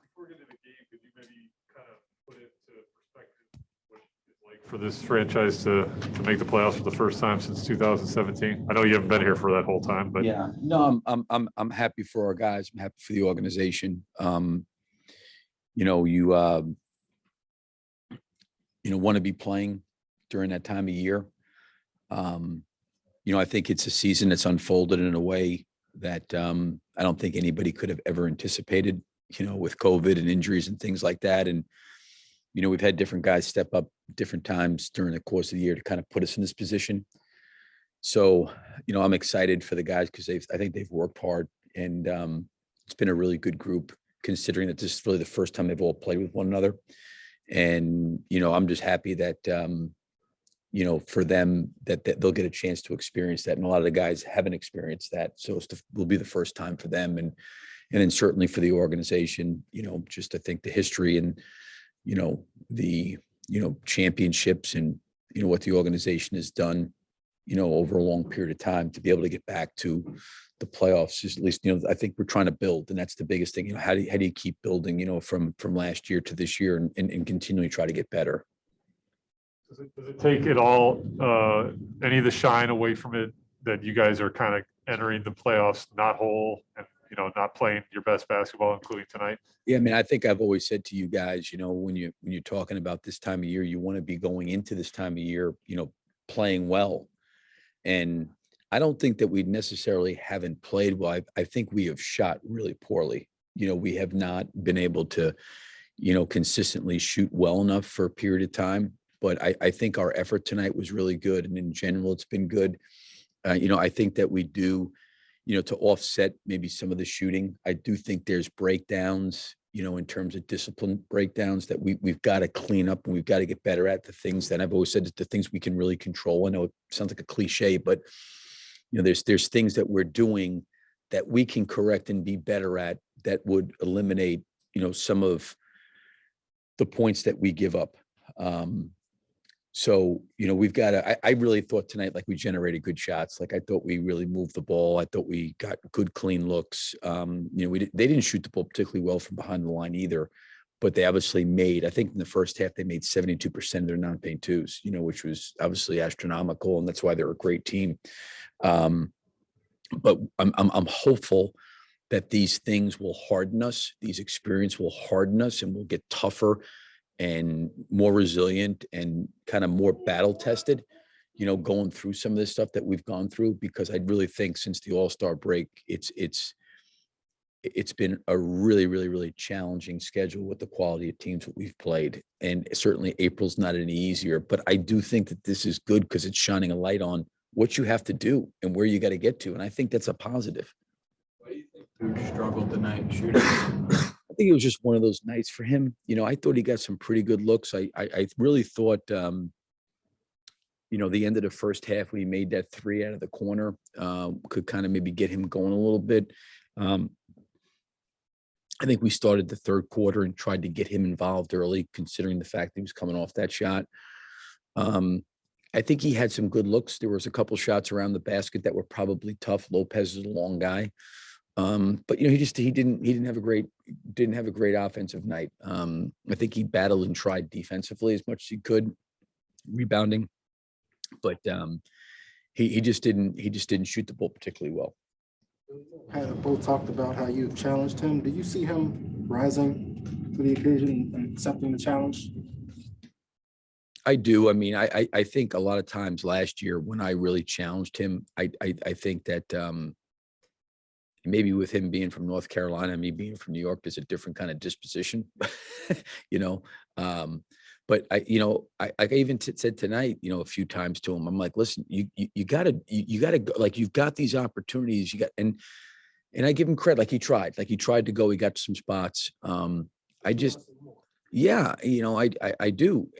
before we get into the game, could you maybe kind of put into perspective what it's like for this franchise to make the playoffs for the first time since 2017? I know you haven't been here for that whole time, but yeah, no, I'm happy for our guys. I'm happy for the organization. You want to be playing during that time of year. I think it's a season that's unfolded in a way that I don't think anybody could have ever anticipated, with COVID and injuries and things like that. And, we've had different guys step up different times during the course of the year to kind of put us in this position. So, I'm excited for the guys because I think they've worked hard, and it's been a really good group considering that this is really the first time they've all played with one another. And, I'm just happy that, for them that they'll get a chance to experience that. And a lot of the guys haven't experienced that. So will be the first time for them. And then certainly for the organization, just I think the history and, the, championships and, what the organization has done, over a long period of time to be able to get back to the playoffs is at least, I think we're trying to build, and that's the biggest thing. How do you keep building, from last year to this year and continually try to get better? Does it take it all, any of the shine away from it that you guys are kind of entering the playoffs not whole and, not playing your best basketball, including tonight? Yeah, I mean, I think I've always said to you guys, when you're talking about this time of year, you want to be going into this time of year, playing well. And I don't think that we necessarily haven't played well. I think we have shot really poorly. We have not been able to, consistently shoot well enough for a period of time. But I think our effort tonight was really good. And in general, it's been good. I think that we do, to offset maybe some of the shooting. I do think there's breakdowns, in terms of discipline breakdowns that we've got to clean up, and we've got to get better at the things that I've always said that the things we can really control. I know it sounds like a cliche, but there's things that we're doing that we can correct and be better at that would eliminate, some of the points that we give up. So, we've got to, I really thought tonight, like we generated good shots. Like I thought we really moved the ball. I thought we got good, clean looks. They didn't shoot the ball particularly well from behind the line either, but they obviously made, I think in the first half, they made 72% of their non-paint twos, which was obviously astronomical. And that's why they're a great team. But I'm hopeful that these things will harden us. These experience will harden us, and we'll get tougher and more resilient and kind of more battle tested, going through some of this stuff that we've gone through, because I really think since the All-Star break, it's been a really, really, really challenging schedule with the quality of teams that we've played. And certainly April's not any easier, but I do think that this is good because it's shining a light on what you have to do and where you got to get to. And I think that's a positive. Why do you think Duke struggled tonight shooting? I think it was just one of those nights for him. I thought he got some pretty good looks. I really thought, the end of the first half when he made that three out of the corner could kind of maybe get him going a little bit. I think we started the third quarter and tried to get him involved early, considering the fact that he was coming off that shot. I think he had some good looks. There was a couple shots around the basket that were probably tough. Lopez is a long guy. But he didn't have a great offensive night. I think he battled and tried defensively as much as he could, rebounding, but he just didn't shoot the ball particularly well. Both talked about how you've challenged him. Do you see him rising to the occasion and accepting the challenge? I do. I mean, I think a lot of times last year when I really challenged him, I think that maybe with him being from North Carolina, me being from New York, there's a different kind of disposition, but I even said tonight, a few times to him, I'm like, listen, you gotta go, like, you've got these opportunities, and I give him credit. Like he tried to go, he got to some spots. I do.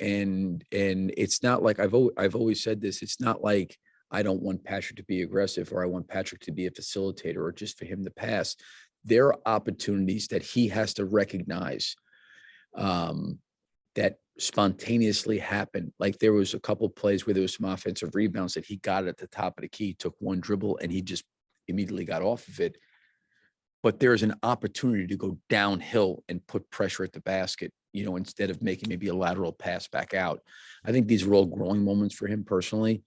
And it's not like I've always said this. It's not like I don't want Patrick to be aggressive, or I want Patrick to be a facilitator, or just for him to pass. There are opportunities that he has to recognize that spontaneously happen. Like there was a couple of plays where there was some offensive rebounds that he got at the top of the key, took one dribble, and he just immediately got off of it. but there's an opportunity to go downhill and put pressure at the basket, instead of making maybe a lateral pass back out. I think these are all growing moments for him personally,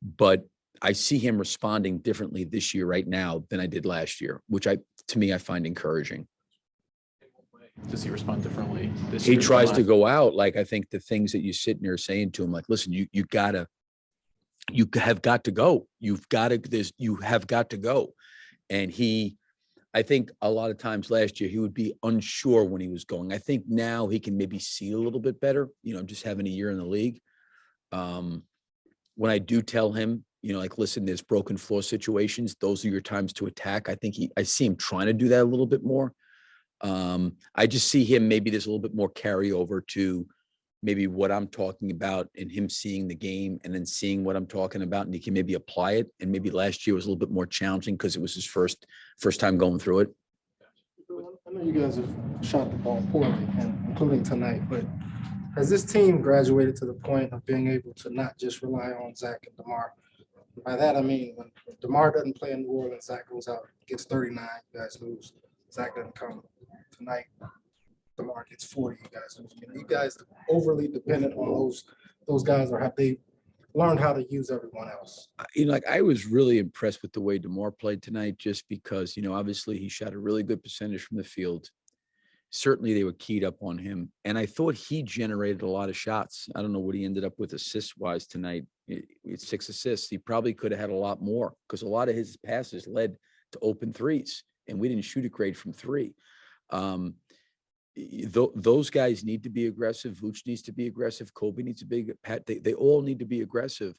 but I see him responding differently this year right now than I did last year, which to me, I find encouraging. Does he respond differently this He year? tries to go out. Like, I think the things that you're sitting there saying to him, like, listen, you have got to go. You have got to go. And I think a lot of times last year, he would be unsure when he was going. I think now he can maybe see a little bit better, just having a year in the league. When I do tell him, like, listen, there's broken floor situations. Those are your times to attack. I think I see him trying to do that a little bit more. I just see him, maybe there's a little bit more carryover to maybe what I'm talking about, and him seeing the game and then seeing what I'm talking about, and he can maybe apply it. And maybe last year was a little bit more challenging because it was his first time going through it. I know you guys have shot the ball poorly, and including tonight, but has this team graduated to the point of being able to not just rely on Zach and DeMar? By that, I mean, when DeMar doesn't play in New Orleans, Zach goes out, gets 39, you guys lose. Zach doesn't come tonight, DeMar gets 40, you guys lose. You guys overly dependent on those guys, or have they learned how to use everyone else? I was really impressed with the way DeMar played tonight, just because, obviously he shot a really good percentage from the field. Certainly they were keyed up on him. And I thought he generated a lot of shots. I don't know what he ended up with assist-wise tonight. It's 6 assists. He probably could have had a lot more, because a lot of his passes led to open threes, and we didn't shoot it great from 3. Those guys need to be aggressive. Vooch needs to be aggressive. Kobe needs to be. They all need to be aggressive.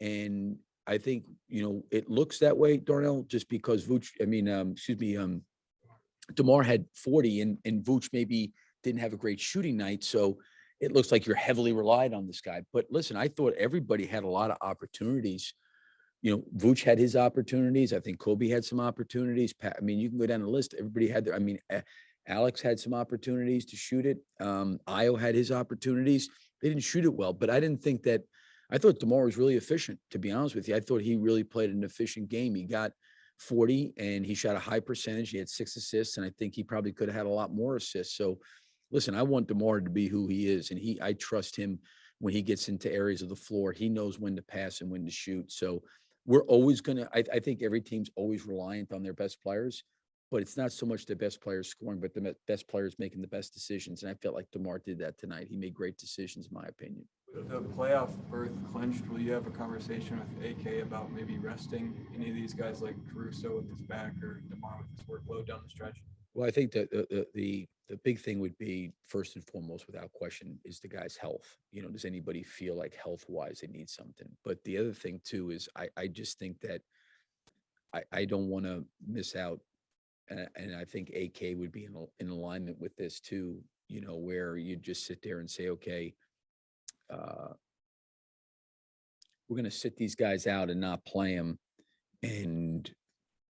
And I think, it looks that way, Darnell, just because DeMar had 40 and Vooch maybe didn't have a great shooting night. So it looks like you're heavily relied on this guy. But listen, I thought everybody had a lot of opportunities. Vooch had his opportunities. I think Kobe had some opportunities. You can go down the list. Everybody had Alex had some opportunities to shoot it. Io had his opportunities. They didn't shoot it well, but I thought DeMar was really efficient, to be honest with you. I thought he really played an efficient game. He got 40 and he shot a high percentage. He had 6 assists, and I think he probably could have had a lot more assists. So listen, I want DeMar to be who he is, and I trust him when he gets into areas of the floor. He knows when to pass and when to shoot. So we're always I think every team's always reliant on their best players, but it's not so much the best players scoring, but the best players making the best decisions. And I felt like DeMar did that tonight. He made great decisions, in my opinion. The playoff berth clinched. Will you have a conversation with AK about maybe resting any of these guys, like Caruso with his back or DeMar with his workload down the stretch? Well, I think that the big thing would be, first and foremost, without question, is the guy's health. Does anybody feel like health-wise they need something? But the other thing too is I just think that I don't want to miss out. And I think AK would be in alignment with this too, where you just sit there and say, okay, we're going to sit these guys out and not play them. And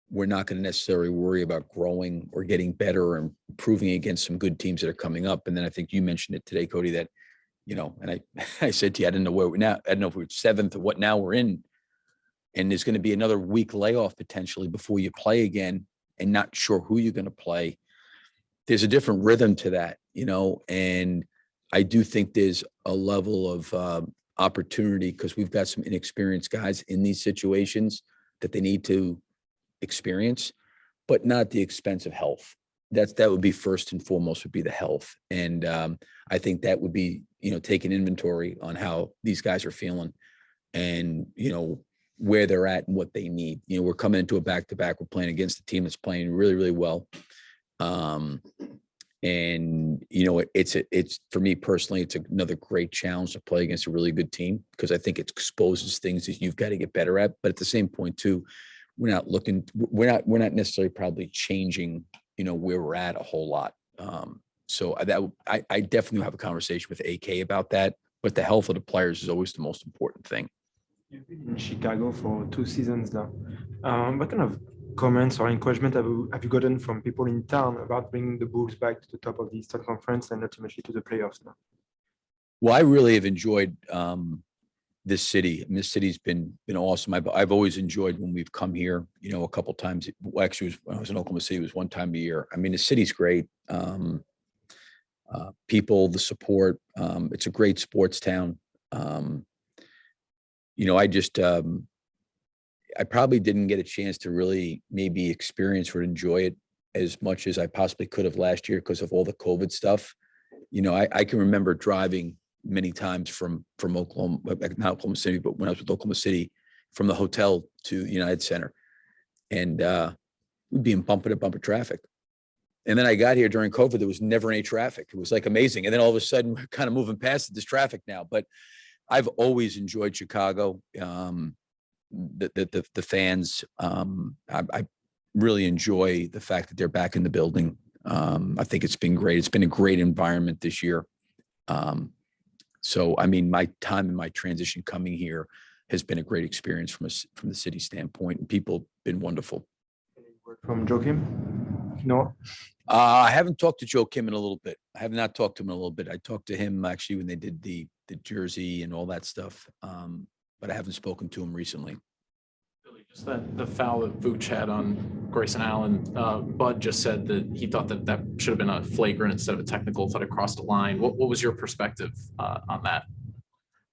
we're not going to necessarily worry about growing or getting better or improving against some good teams that are coming up. And then I think you mentioned it today, Cody, that, and I said to you, I didn't know where we're now. I don't know if we're 7th or what now we're in. And there's going to be another week layoff potentially before you play again, and not sure who you're going to play. There's a different rhythm to that, and I do think there's a level of opportunity, because we've got some inexperienced guys in these situations that they need to experience, but not at the expense of health. That would be first and foremost, would be the health. And I think that would be, taking inventory on how these guys are feeling and, where they're at and what they need. We're coming into a back-to-back. We're playing against a team that's playing really, really well. And it's for me personally, it's another great challenge to play against a really good team, because I think it exposes things that you've got to get better at. But at the same point too, we're not necessarily probably changing, where we're at a whole lot. So I definitely have a conversation with AK about that, but the health of the players is always the most important thing. You've been in Chicago for 2 seasons now. What kind of comments or encouragement have you gotten from people in town about bringing the Bulls back to the top of the Eastern Conference and ultimately to the playoffs now? Well, I really have enjoyed this city. And this city's been awesome. I've always enjoyed when we've come here, you know, a couple times. Well, actually, when I was in Oklahoma City, it was one time a year. I mean, the city's great. People, the support. It's a great sports town. You know, I probably didn't get a chance to really maybe experience or enjoy it as much as I possibly could have last year because of all the COVID stuff. You know, I can remember driving many times from Oklahoma, not Oklahoma City, but when I was with Oklahoma City, from the hotel to the United Center, and we'd be in bumper to bumper traffic. And then I got here during COVID, there was never any traffic. It was like amazing. And then all of a sudden we're kind of moving past this traffic now, but I've always enjoyed Chicago. The fans, I really enjoy the fact that they're back in the building. I think it's been great. It's been a great environment this year. So, I mean, my time and my transition coming here has been a great experience from the city standpoint, and people have been wonderful. From Joachim? No. I haven't talked to Joe Kim in a little bit. I have not talked to him in a little bit. I talked to him actually when they did the jersey and all that stuff. But I haven't spoken to him recently. Really, just that the foul that Vooch had on Grayson Allen, Bud just said that he thought that should have been a flagrant instead of a technical, thought it crossed the line. What was your perspective on that?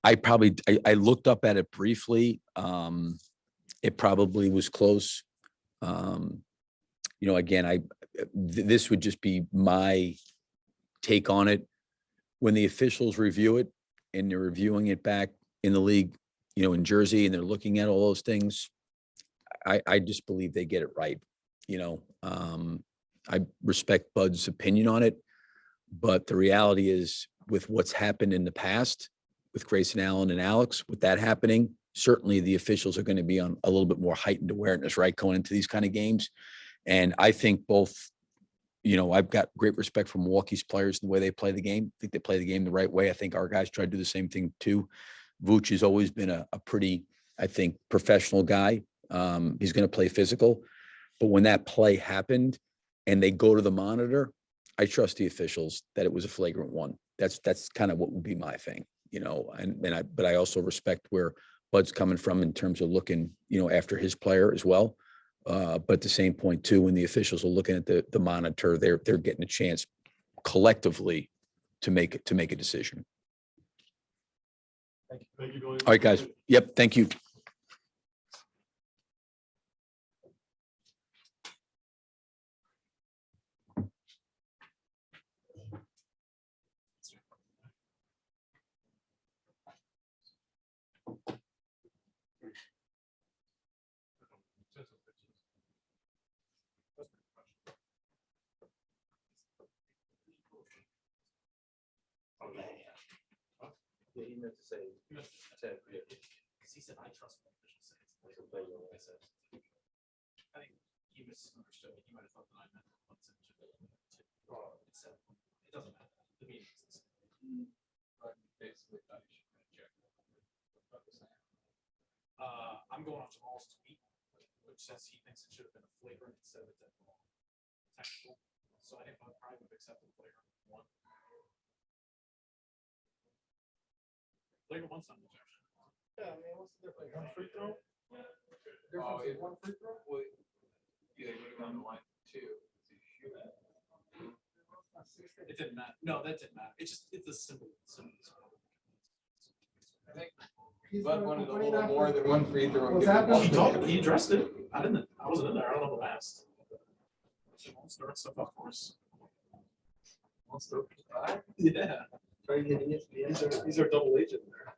I looked up at it briefly. It probably was close. You know, again, this would just be my take on it. When the officials review it and they're reviewing it back in the league, you know, in Jersey, and they're looking at all those things, I just believe they get it right. You know, I respect Bud's opinion on it, but the reality is with what's happened in the past with Grayson Allen and Alex, with that happening, certainly the officials are going to be on a little bit more heightened awareness, right, going into these kind of games. And I think both, you know, I've got great respect for Milwaukee's players and the way they play the game. I think they play the game the right way. I think our guys try to do the same thing too. Vooch has always been a pretty, I think, professional guy. He's going to play physical, but when that play happened and they go to the monitor, I trust the officials that it was a flagrant one. That's kind of what would be my thing, you know, but I also respect where Bud's coming from in terms of looking, you know, after his player as well. But at the same point too, when the officials are looking at the monitor, they're getting a chance collectively to make a decision. Thank you, Billy. All right, guys. Yep. Thank you. Yeah, he meant to say, because he said, I trust my official say. I said, I think he misunderstood. He might have thought that I meant one sentence. It doesn't matter. The meaning is the same. But basically, that you should check. I'm going off Jamal's tweet, which says he thinks it should have been a flagrant instead of a technical. So I think I probably would have accepted flagrant one. Flagrant one's not rejection. Yeah, I mean, what's the difference? One free throw? Oh, yeah. One free throw? Well, yeah, you would have gone to line two. It didn't matter. No, that didn't matter. It's a simple. I think Bud wanted a little more than one free throw. What's Well, happening? he addressed it. I wasn't in there. I don't know who asked. Won't start stuff up for us. Won't start. Yeah. Try getting it. These are double agent there.